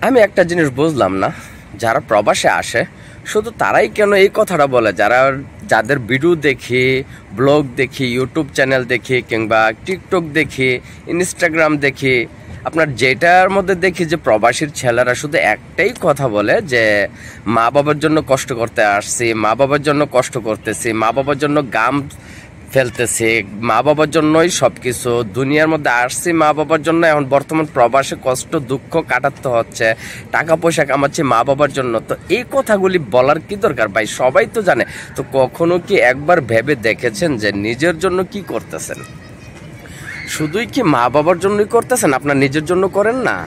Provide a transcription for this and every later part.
আমি একটা জিনিস বুঝলাম না, যারা প্রবাসে আসে শুধু তারাই কেন এই কথাটা বলে, যাদের ভিডিও দেখি, ব্লগ দেখি, ইউটিউব চ্যানেল দেখি, কিংবা টিকটক দেখি, ইনস্টাগ্রাম দেখি, আপনার যেটার মধ্যে দেখি যে প্রবাসীর ছেলেরা শুধু একটাই কথা বলে যে মা বাবার জন্য কষ্ট করতে আসছি, মা বাবার জন্য কষ্ট করতেছি, মা বাবার জন্য গাম ফেলতেছি, মা বাবার জন্যই সব কিছু, দুনিয়ার মধ্যে আসছি মা বাবার জন্য, এখন বর্তমান প্রবাসে কষ্ট দুঃখ কাটাতে হচ্ছে, টাকা পয়সা কামাচ্ছি মা বাবার জন্য। তো এই কথাগুলি বলার কি দরকার ভাই? সবাই তো জানে। তো কখনো কি একবার ভেবে দেখেছেন যে নিজের জন্য কি করতেছেন? শুধুই কি মা বাবার জন্যই করতেছেন, আপনার নিজের জন্য করেন না?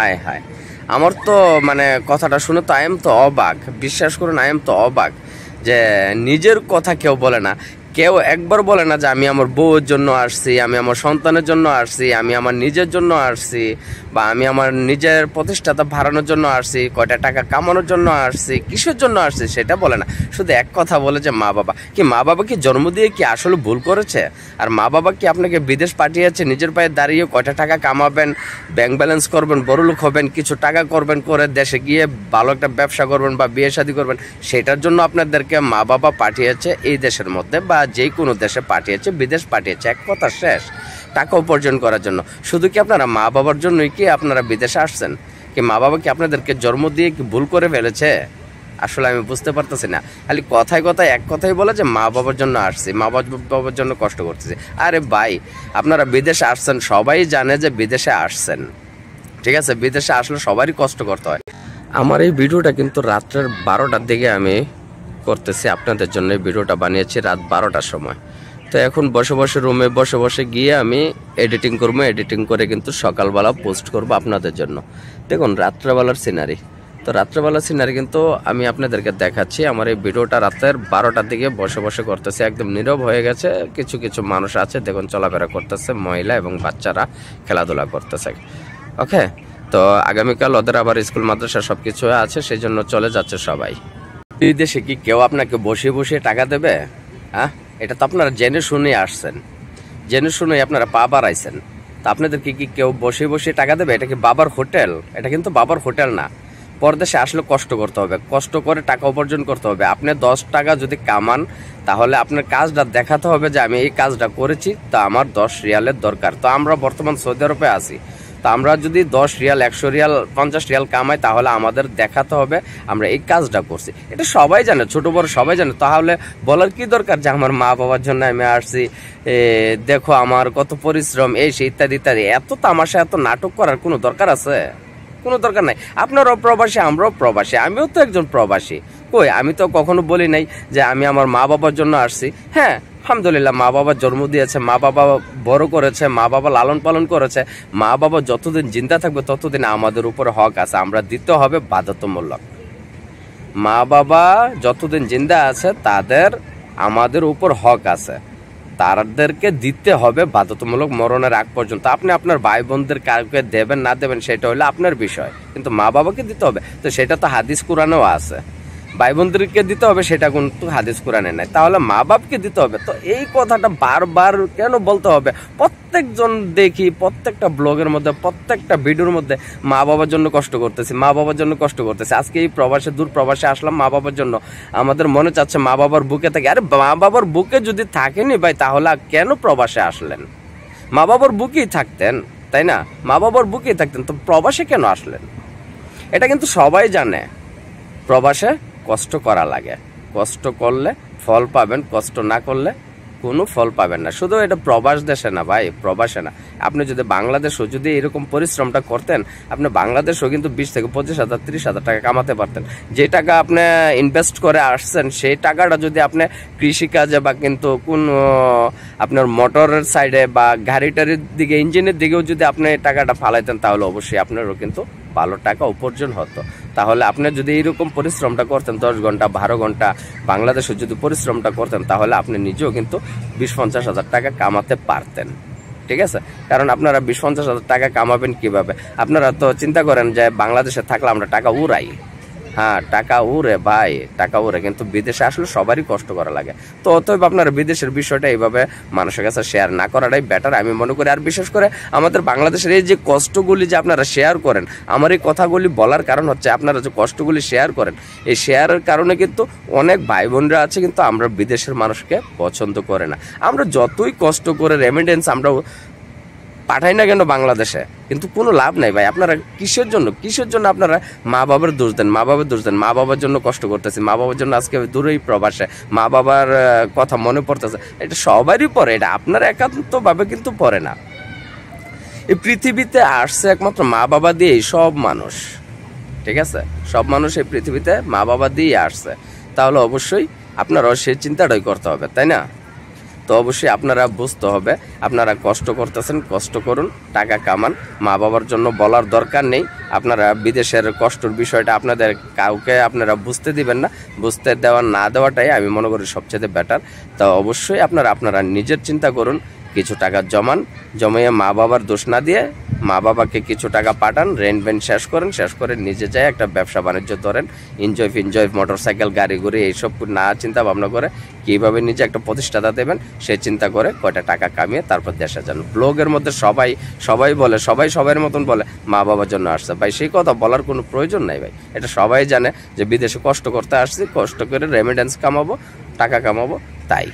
আয় হায়, আমার তো মানে কথাটা শুনে তো আই এম তো অবাক, বিশ্বাস করুন আই এম তো অবাক যে নিজের কথা কেউ বলে না। কেউ একবার বলে না যে আমি আমার বউয়ের জন্য আসছি, আমি আমার সন্তানের জন্য আসছি, আমি আমার নিজের জন্য আসছি, বা আমি আমার নিজের প্রতিষ্ঠাতা বাড়ানোর জন্য আসছি, কয়টা টাকা কামানোর জন্য আসছি, কিসের জন্য আসছি সেটা বলে না। শুধু এক কথা বলে যে মা বাবা। কি মা বাবা কি জন্ম দিয়ে কি আসলে ভুল করেছে? আর মা বাবা কি আপনাকে বিদেশ পাঠিয়েছে নিজের পায়ে দাঁড়িয়ে কয়টা টাকা কামাবেন, ব্যাংক ব্যালেন্স করবেন, বড়লোক হবেন, কিছু টাকা করবেন, করে দেশে গিয়ে ভালো একটা ব্যবসা করবেন বা বিয়ে শাদী করবেন, সেটার জন্য আপনাদেরকে মা বাবা পাঠিয়েছে এই দেশের মধ্যে, বা যে কোনো দেশে পাঠিয়েছে, বিদেশ পাঠিয়েছে, এক কথা শেষ। টাকা উপার্জন করার জন্য। শুধু কি আপনারা মা বাবার জন্যই কি আপনারা বিদেশে আসছেন? কি মা বাবা কি আপনাদেরকে জন্ম দিয়ে কি ভুল করে ফেলেছে? আসলে আমি বুঝতে পারতেছি না। খালি কথায় কথায় এক কথাই বলে যে মা বাবার জন্য আসছি, মা বাবার জন্য কষ্ট করতেছি। আরে ভাই, আপনারা বিদেশে আসছেন, সবাই জানে যে বিদেশে আসছেন, ঠিক আছে? বিদেশে আসলে সবারই কষ্ট করতে হয়। আমার এই ভিডিওটা কিন্তু রাত্রের 12টার দিকে আমি করতেছি, আপনাদের জন্য এই ভিডিওটা বানিয়েছি রাত 12টার সময়। তো এখন বসে বসে রুমে বসে বসে গিয়ে আমি এডিটিং করবো, এডিটিং করে কিন্তু সকালবেলা পোস্ট করব আপনাদের জন্য। দেখুন রাত্রেবেলার সিনারি, তো রাত্রেবেলার সিনারি কিন্তু আমি আপনাদেরকে দেখাচ্ছি। আমার এই ভিডিওটা রাতের 12টার দিকে বসে বসে করতেছে, একদম নীরব হয়ে গেছে। কিছু কিছু মানুষ আছে দেখুন চলাফেরা করতেছে, মহিলা এবং বাচ্চারা খেলাধুলা করতেছে। ওকে, তো আগামীকাল ওদের আবার স্কুল মাদ্রাসা সব কিছু আছে, সেই জন্য চলে যাচ্ছে সবাই। এই দেশে কি কেউ আপনাকে বসে বসে টাকা দেবে? হ্যাঁ, এটা তো আপনারা জেনে শুনে আসছেন, জেনে শুনে আপনারা পা বাড়াইছেন। তা আপনাদেরকে কি কেউ বসে বসে টাকা দেবে? এটা কি বাবার হোটেল? এটা কিন্তু বাবার হোটেল না। পরদেশে আসলে কষ্ট করতে হবে, কষ্ট করে টাকা উপার্জন করতে হবে। আপনি 10 টাকা যদি কামান, তাহলে আপনার কাজটা দেখাতে হবে যে আমি এই কাজটা করেছি, তো আমার 10 রিয়ালের দরকার। তো আমরা বর্তমান সৌদি আরবে আছি, তো আমরা যদি 10 রিয়াল, 100 রিয়াল, 50 রিয়াল কামাই, তাহলে আমাদের দেখাতে হবে আমরা এই কাজটা করছি। এটা সবাই জানে, ছোট বড় সবাই জানে। তাহলে বলার কি দরকার যে আমার মা বাবার জন্য আমি আসছি, দেখো আমার কত পরিশ্রম, এই সে ইত্যাদি ইত্যাদি। এত তামাশা, এত নাটক করার কোনো দরকার আছে? কোনো দরকার নাই। আপনারাও প্রবাসী, আমরাও প্রবাসী, আমিও তো একজন প্রবাসী। কই, আমি তো কখনো বলি নাই যে আমি আমার মা বাবার জন্য আসছি। হ্যাঁ, আলহামদুলিল্লাহ, মা বাবা জন্ম দিয়েছে, মা বাবা বড় করেছে, মা বাবা লালন পালন করেছে। মা বাবা যতদিন জিন্দা থাকবে ততদিন আমাদের উপরে হক আছে, আমরা দিতে হবে বাধ্যতামূলক। মা বাবা যতদিন জিন্দা আছে তাদের আমাদের উপর হক আছে, তাদেরকে দিতে হবে বাধ্যতামূলক মরণের আগ পর্যন্ত। আপনি আপনার ভাই বোনদের কাউকে দেবেন না দেবেন সেটা হলো আপনার বিষয়, কিন্তু মা বাবাকে দিতে হবে। তো সেটা তো হাদিস কোরআনেও আছে, ভাই বোনদেরকে দিতে হবে, সেটা কিন্তু হাদিস কোরআনে নাই। তাহলে মা বাপকে দিতে হবে। তো এই কথাটা বারবার কেন বলতে হবে? প্রত্যেকজন দেখি প্রত্যেকটা ব্লগের মধ্যে, প্রত্যেকটা ভিডিওর মধ্যে মা বাবার জন্য কষ্ট করতেছি, মা বাবার জন্য কষ্ট করতেছি। আজকে এই প্রবাসে, দূর প্রবাসে আসলাম মা বাবার জন্য। আমাদের মনে চাচ্ছে মা বাবার বুকে থাকে। আরে মা বাবার বুকে যদি থাকেনি ভাই, তাহলে কেন প্রবাসে আসলেন? মা বাবার বুকেই থাকতেন, তাই না? মা বাবার বুকেই থাকতেন, তো প্রবাসে কেন আসলেন? এটা কিন্তু সবাই জানে, প্রবাসে কষ্ট করা লাগে, কষ্ট করলে ফল পাবেন, কষ্ট না করলে কোনো ফল পাবেন না। শুধু এটা প্রবাস দেশে না ভাই, প্রবাসে না। আপনি যদি বাংলাদেশও যদি এরকম পরিশ্রমটা করতেন, আপনি বাংলাদেশও কিন্তু 20 থেকে 25,000, 30,000 টাকা কামাতে পারতেন। যে টাকা আপনি ইনভেস্ট করে আসছেন, সেই টাকাটা যদি আপনি কৃষিকাজে বা কিন্তু কোন আপনার মোটরের সাইডে বা গাড়িটারির দিকে, ইঞ্জিনের দিকেও যদি আপনি টাকাটা ফালাইতেন, তাহলে অবশ্যই আপনারও কিন্তু ভালো টাকা উপার্জন হতো। তাহলে আপনি যদি এইরকম পরিশ্রমটা করতেন, 10 ঘন্টা 12 ঘন্টা বাংলাদেশে যদি পরিশ্রমটা করতেন, তাহলে আপনি নিজেও কিন্তু 20-50 হাজার টাকা কামাতে পারতেন, ঠিক আছে? কারণ আপনারা 20-50 হাজার টাকা কামাবেন কিভাবে? আপনারা তো চিন্তা করেন যে বাংলাদেশে থাকলে আমরা টাকা উড়াই, হ্যাঁ, টাকা উড়ে ভাই, টাকা উড়ে, কিন্তু বিদেশে আসলে সবারই কষ্ট করা লাগে। তো অতএব আপনারা বিদেশের বিষয়টা এইভাবে মানুষের কাছে শেয়ার না করাটাই বেটার আমি মনে করি। আর বিশেষ করে আমাদের বাংলাদেশের এই যে কষ্টগুলি যে আপনারা শেয়ার করেন, আমার এই কথাগুলি বলার কারণ হচ্ছে আপনারা যে কষ্টগুলি শেয়ার করেন, এই শেয়ারের কারণে কিন্তু অনেক ভাই বোনরা আছে কিন্তু আমরা বিদেশের মানুষকে পছন্দ করে না। আমরা যতই কষ্ট করে রেমিটেন্স আমরা পাঠাই না কেন বাংলাদেশে, কিন্তু কোনো লাভ নাই ভাই। আপনারা কিসের জন্য আপনারা মা বাবার দোষ দেন, মা বাবার জন্য কষ্ট করতেছি, মা বাবার জন্য আজকে দূরেই প্রবাসে, মা বাবার কথা মনে পড়তেছে। এটা সবারই পড়ে, এটা আপনার একান্তভাবে কিন্তু পড়ে না। এই পৃথিবীতে আসছে একমাত্র মা বাবা দিয়েই সব মানুষ, ঠিক আছে? সব মানুষ এই পৃথিবীতে মা বাবা দিয়েই আসছে। তাহলে অবশ্যই আপনারাও সেই চিন্তাটাই করতে হবে, তাই না? তো অবশ্যই আপনারা বুঝতে হবে, আপনারা কষ্ট করতেছেন, কষ্ট করুন, টাকা কামান। মা বাবার জন্য বলার দরকার নেই। আপনারা বিদেশের কষ্টর বিষয়টা আপনাদের কাউকে আপনারা বুঝতে দিবেন না, বুঝতে দেওয়া না দেওয়াটাই আমি মনে করি সবচেয়ে বেটার। তো অবশ্যই আপনারা নিজের চিন্তা করুন, কিছু টাকা জমিয়ে মা বাবার দোষ না দিয়ে মা বাবাকে কিছু টাকা পাঠান, রেন্ট শেষ করে নিজে যায় একটা ব্যবসা বাণিজ্য ধরেন, এনজয় মোটরসাইকেল গাড়ি ঘুরি এইসব না চিন্তা ভাবনা করে কীভাবে নিজে একটা প্রতিষ্ঠাতা দেবেন সেই চিন্তা করে কয়টা টাকা কামিয়ে তারপর দেশে যান। ব্লগের মধ্যে সবাই বলে, সবার মতন বলে মা বাবার জন্য আসছে। ভাই সেই কথা বলার কোনো প্রয়োজন নাই ভাই, এটা সবাই জানে যে বিদেশে কষ্ট করতে আসছি, কষ্ট করে রেমিটেন্স কামাবো, টাকা কামাবো, তাই।